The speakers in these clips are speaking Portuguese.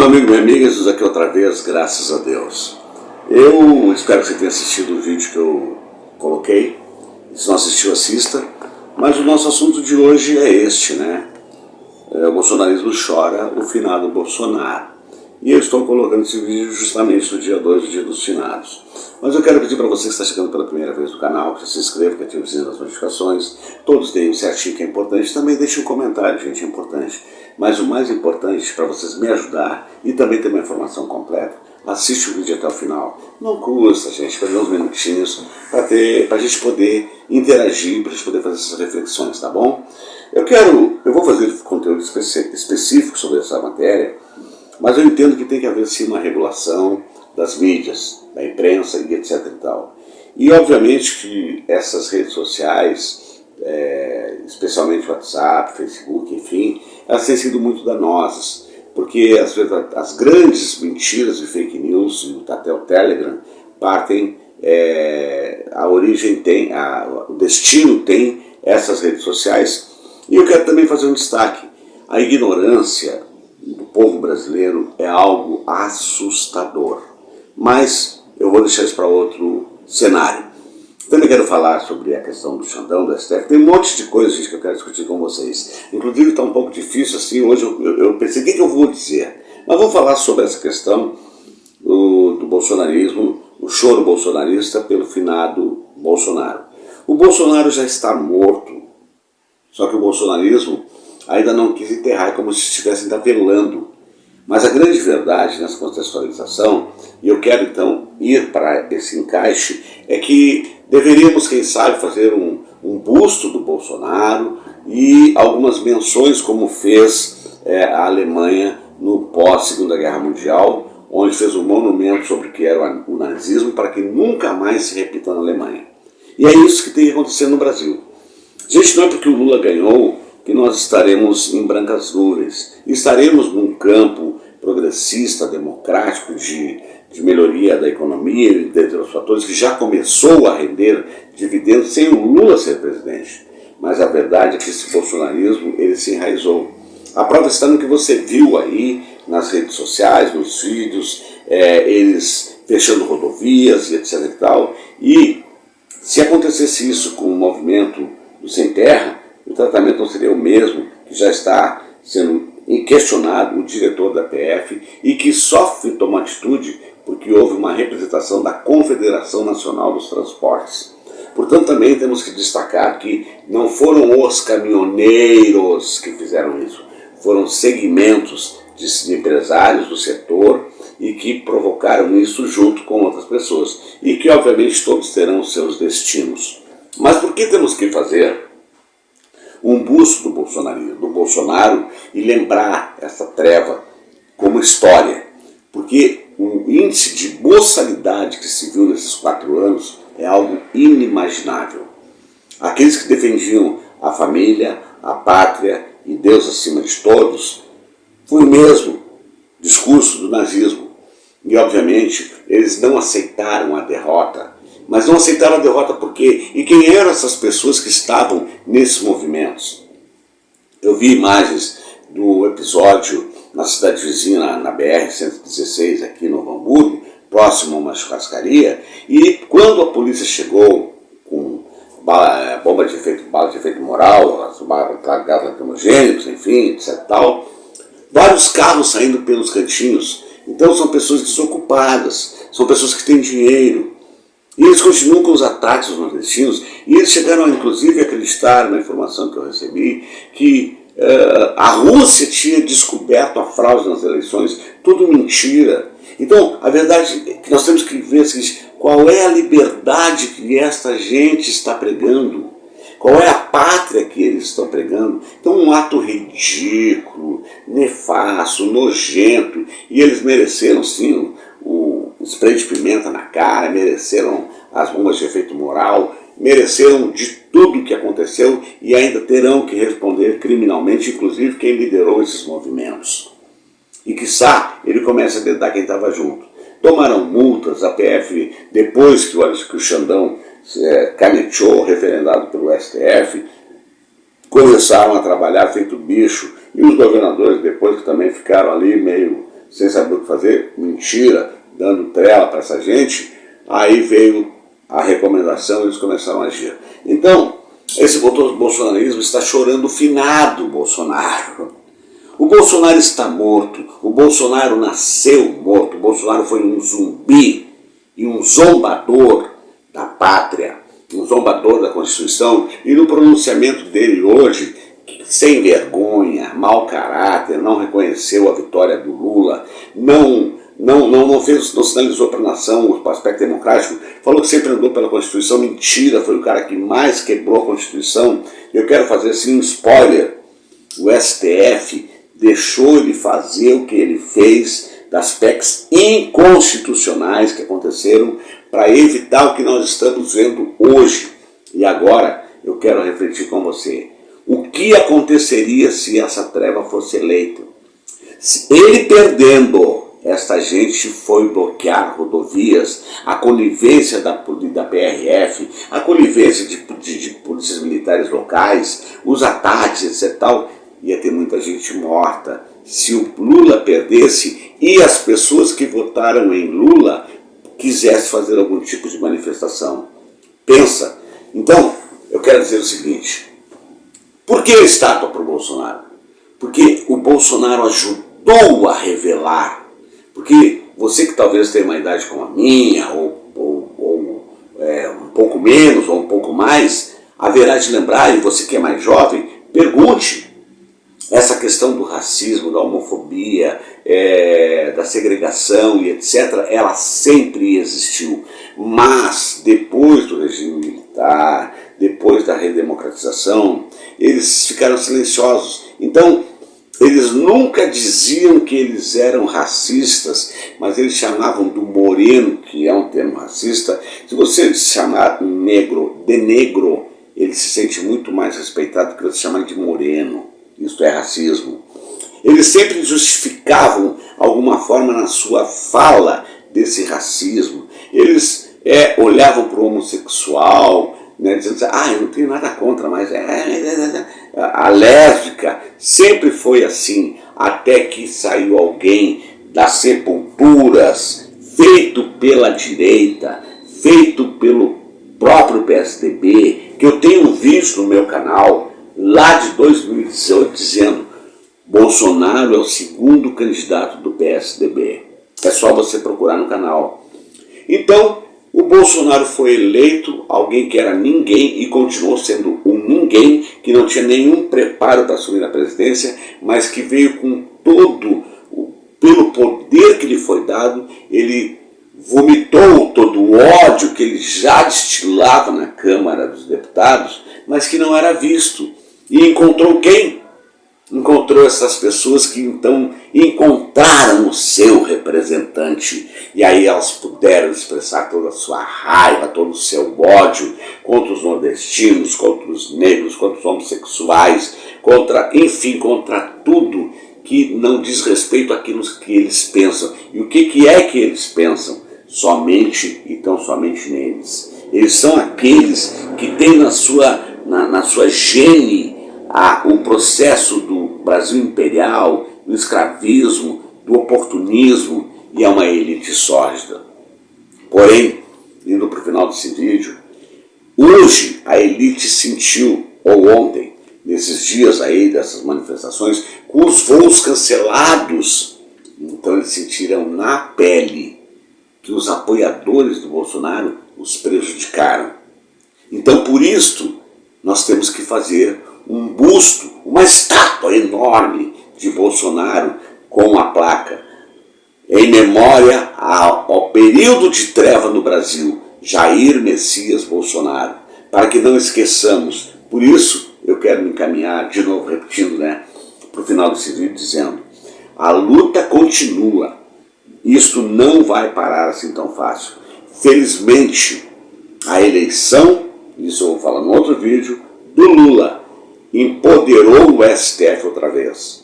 Meu amigo, minha amiga, estamos aqui outra vez, graças a Deus. Eu espero que você tenha assistido o vídeo que eu coloquei. Se não assistiu, assista. Mas o nosso assunto de hoje é este, né? O bolsonarismo chora o finado Bolsonaro. E eu estou colocando esse vídeo justamente no dia 2, o dia dos finados. Mas eu quero pedir para você que está chegando pela primeira vez no canal, que se inscreva, que ative o sininho das notificações, todos deem certinho, que é importante. Também deixe um comentário, gente, é importante. Mas o mais importante, para vocês me ajudar e também ter uma informação completa, assiste o vídeo até o final. Não custa, gente, perder uns minutinhos para a gente poder interagir, para a gente poder fazer essas reflexões, tá bom? Eu vou fazer conteúdo específico sobre essa matéria, mas eu entendo que tem que haver sim uma regulação das mídias, da imprensa e etc e tal. E obviamente que essas redes sociais, especialmente WhatsApp, Facebook, enfim, elas têm sido muito danosas, porque às vezes as grandes mentiras de fake news, até o Telegram, partem, a origem tem, o destino tem essas redes sociais. E eu quero também fazer um destaque: a ignorância do povo brasileiro é algo assustador. Mas eu vou deixar isso para outro cenário. Também quero falar sobre a questão do Xandão, do STF. Tem um monte de coisas, gente, que eu quero discutir com vocês. Inclusive está um pouco difícil assim, hoje eu pensei, o que eu vou dizer? Mas vou falar sobre essa questão do bolsonarismo, o choro bolsonarista pelo finado Bolsonaro. O Bolsonaro já está morto, só que o bolsonarismo ainda não quis enterrar, é como se estivesse ainda velando. Mas a grande verdade nessa contextualização, e eu quero então ir para esse encaixe, é que deveríamos, quem sabe, fazer um busto do Bolsonaro e algumas menções, como fez a Alemanha no pós-Segunda Guerra Mundial, onde fez um monumento sobre o que era o nazismo para que nunca mais se repita na Alemanha. E é isso que tem que acontecer no Brasil. Gente, não é porque o Lula ganhou que nós estaremos em brancas nuvens. Estaremos num campo progressista, democrático, de melhoria da economia, dentre os fatores que já começou a render dividendos sem o Lula ser presidente. Mas a verdade é que esse bolsonarismo, ele se enraizou. A prova está no que você viu aí nas redes sociais, nos vídeos, eles fechando rodovias e etc e tal. E se acontecesse isso com o movimento do Sem Terra, o tratamento não seria o mesmo, que já está sendo questionado o diretor da PF e que só tomou atitude porque houve uma representação da Confederação Nacional dos Transportes. Portanto, também temos que destacar que não foram os caminhoneiros que fizeram isso, foram segmentos de empresários do setor e que provocaram isso junto com outras pessoas e que obviamente todos terão seus destinos. Mas por que temos que fazer um busto do Bolsonaro e lembrar essa treva como história? Porque o índice de boçalidade que se viu nesses 4 anos é algo inimaginável. Aqueles que defendiam a família, a pátria e Deus acima de todos, foi o mesmo discurso do nazismo. E obviamente eles não aceitaram a derrota. Mas não aceitaram a derrota por quê? E quem eram essas pessoas que estavam nesses movimentos? Eu vi imagens do episódio na cidade vizinha, na BR-116, aqui no Novo Hamburgo, próximo a uma churrascaria, e quando a polícia chegou com bala de efeito moral, gás lacrimogênicos, enfim, etc. tal, vários carros saindo pelos cantinhos. Então são pessoas desocupadas, são pessoas que têm dinheiro. E eles continuam com os ataques aos nordestinos, e eles chegaram inclusive a acreditar, na informação que eu recebi, que a Rússia tinha descoberto a fraude nas eleições, tudo mentira. Então, a verdade é que nós temos que ver o seguinte: qual é a liberdade que esta gente está pregando? Qual é a pátria que eles estão pregando? Então, um ato ridículo, nefasto, nojento, e eles mereceram sim o spray de pimenta na cara, mereceram as bombas de efeito moral, mereceram de tudo que aconteceu e ainda terão que responder criminalmente, inclusive quem liderou esses movimentos. E quiçá ele comece a dedar quem estava junto. Tomaram multas, a PF, depois que o Xandão caneteou, referendado pelo STF, começaram a trabalhar feito bicho, e os governadores depois que também ficaram ali meio sem saber o que fazer, mentira, dando trela para essa gente, aí veio a recomendação e eles começaram a agir. Então, esse bolsonarismo está chorando o finado Bolsonaro. O Bolsonaro está morto, o Bolsonaro nasceu morto, o Bolsonaro foi um zumbi e um zombador da pátria, um zombador da Constituição, e no pronunciamento dele hoje, sem vergonha, mau caráter, não reconheceu a vitória do Lula, não sinalizou para a nação o aspecto democrático, falou que sempre andou pela Constituição, mentira, foi o cara que mais quebrou a Constituição. Eu quero fazer assim um spoiler, o STF deixou ele fazer o que ele fez das PECs inconstitucionais que aconteceram para evitar o que nós estamos vendo hoje. E agora eu quero refletir com você. O que aconteceria se essa treva fosse eleita? Se ele perdendo, esta gente foi bloquear rodovias, a conivência da PRF, a conivência de polícias militares locais, os ataques, etc. tal, ia ter muita gente morta. Se o Lula perdesse e as pessoas que votaram em Lula quisessem fazer algum tipo de manifestação. Pensa. Então, eu quero dizer o seguinte. Por que a estátua para o Bolsonaro? Porque o Bolsonaro ajudou a revelar. Porque você que talvez tenha uma idade como a minha, ou um pouco menos, ou um pouco mais, haverá de lembrar, e você que é mais jovem, pergunte. Essa questão do racismo, da homofobia, da segregação e etc., ela sempre existiu. Mas depois do regime militar, depois da redemocratização, eles ficaram silenciosos. Então, eles nunca diziam que eles eram racistas, mas eles chamavam do moreno, que é um termo racista. Se você chamar negro de negro, ele se sente muito mais respeitado do que você chamar de moreno. Isso é racismo. Eles sempre justificavam alguma forma na sua fala desse racismo. Eles olhavam para o homossexual, né, dizendo assim, eu não tenho nada contra, mas a lésbica sempre foi assim, até que saiu alguém das sepulturas, feito pela direita, feito pelo próprio PSDB, que eu tenho um vídeo no meu canal, lá de 2018, dizendo Bolsonaro é o segundo candidato do PSDB. É só você procurar no canal. Então, o Bolsonaro foi eleito alguém que era ninguém e continuou sendo um ninguém, que não tinha nenhum preparo para assumir a presidência, mas que veio com pelo poder que lhe foi dado, ele vomitou todo o ódio que ele já destilava na Câmara dos Deputados, mas que não era visto. E encontrou quem? Encontrou essas pessoas que então encontraram o seu representante. E aí elas puderam expressar toda a sua raiva, todo o seu ódio contra os nordestinos, contra os negros, contra os homossexuais, enfim, contra tudo que não diz respeito àquilo que eles pensam. E o que é que eles pensam? Somente e tão somente neles. Eles são aqueles que têm na sua gene o processo do Brasil imperial, do escravismo, do oportunismo, e é uma elite sórdida. Porém, indo para o final desse vídeo, hoje a elite sentiu, ou ontem, nesses dias aí dessas manifestações, com os voos cancelados, então eles sentiram na pele que os apoiadores do Bolsonaro os prejudicaram. Então, por isto, nós temos que fazer um busto, uma estátua enorme de Bolsonaro com a placa em memória ao período de treva no Brasil, Jair Messias Bolsonaro, para que não esqueçamos. Por isso, eu quero me encaminhar, de novo repetindo, para o final desse vídeo, dizendo, a luta continua, isto não vai parar assim tão fácil. Felizmente, a eleição, isso eu vou falar no outro vídeo, do Lula, empoderou o STF outra vez.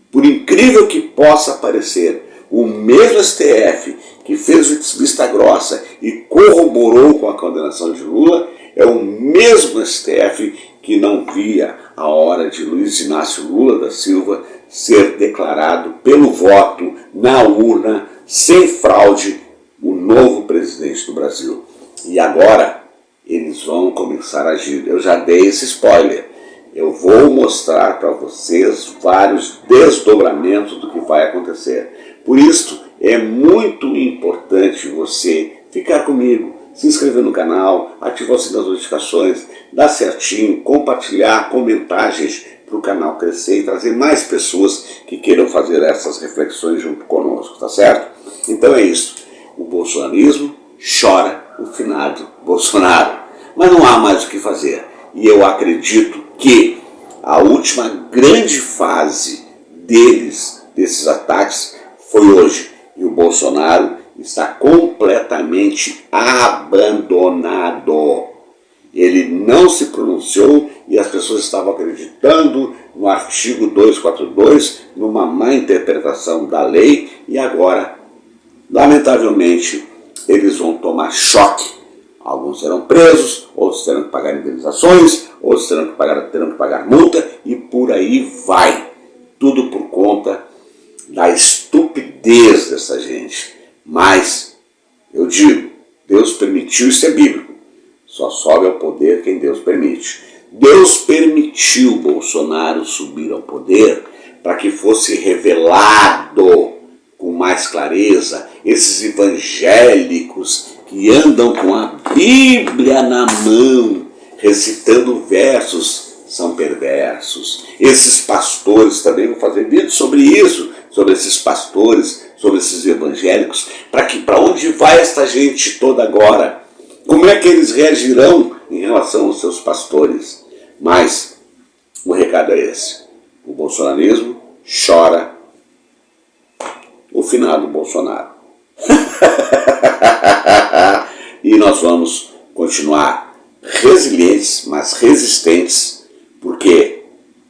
Por incrível que possa parecer, o mesmo STF que fez vista grossa e corroborou com a condenação de Lula é o mesmo STF que não via a hora de Luiz Inácio Lula da Silva ser declarado pelo voto na urna, sem fraude, o novo presidente do Brasil. E agora eles vão começar a agir. Eu já dei esse spoiler. Eu vou mostrar para vocês vários desdobramentos do que vai acontecer. Por isso, é muito importante você ficar comigo, se inscrever no canal, ativar o sininho das notificações, dar certinho, compartilhar, comentar, gente, para o canal crescer e trazer mais pessoas que queiram fazer essas reflexões junto conosco, tá certo? Então é isso. O bolsonarismo chora o finado Bolsonaro. Mas não há mais o que fazer. E eu acredito que a última grande fase desses ataques, foi hoje. E o Bolsonaro está completamente abandonado. Ele não se pronunciou e as pessoas estavam acreditando no artigo 242, numa má interpretação da lei, e agora, lamentavelmente, eles vão tomar choque. Alguns serão presos, outros terão que pagar indenizações, outros terão que pagar multa, e por aí vai. Tudo por conta da estupidez dessa gente. Mas, eu digo, Deus permitiu, isso é bíblico, só sobe ao poder quem Deus permite. Deus permitiu Bolsonaro subir ao poder para que fosse revelado com mais clareza esses evangélicos que andam com a Bíblia na mão, recitando versos, são perversos. Esses pastores, também vou fazer vídeo sobre isso, sobre esses pastores, sobre esses evangélicos, para onde vai esta gente toda agora? Como é que eles reagirão em relação aos seus pastores? Mas o recado é esse. O bolsonarismo chora o finado Bolsonaro. E nós vamos continuar resilientes, mas resistentes, porque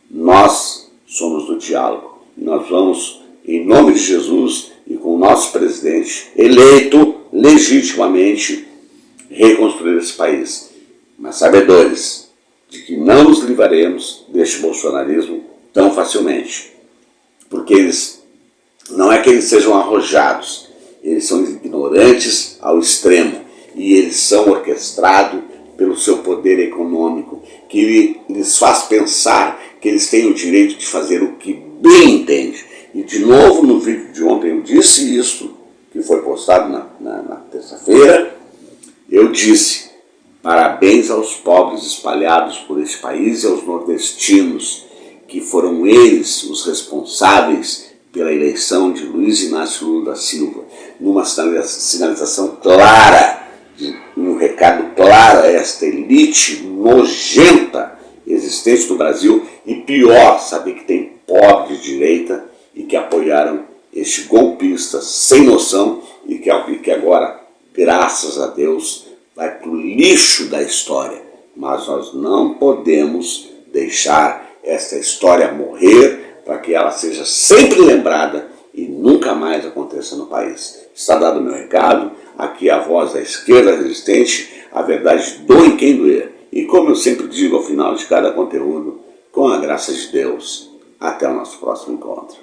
nós somos do diálogo. E nós vamos, em nome de Jesus e com o nosso presidente eleito legitimamente, reconstruir esse país. Mas sabedores de que não nos livraremos deste bolsonarismo tão facilmente. Porque eles, não é que eles sejam arrojados, eles são ignorantes ao extremo. E eles são orquestrados pelo seu poder econômico, que lhes faz pensar que eles têm o direito de fazer o que bem entende. E de novo, no vídeo de ontem eu disse isso, que foi postado na terça-feira. Eu disse: parabéns aos pobres espalhados por esse país e aos nordestinos, que foram eles os responsáveis pela eleição de Luiz Inácio Lula da Silva, numa sinalização clara, um recado claro a esta elite nojenta existente no Brasil, e pior, saber que tem pobre de direita e que apoiaram este golpista sem noção e que agora, graças a Deus, vai para o lixo da história. Mas nós não podemos deixar esta história morrer, para que ela seja sempre lembrada e nunca mais aconteça no país. Está dado o meu recado, aqui a voz da esquerda resistente, a verdade doe quem doer. E como eu sempre digo ao final de cada conteúdo, com a graça de Deus, até o nosso próximo encontro.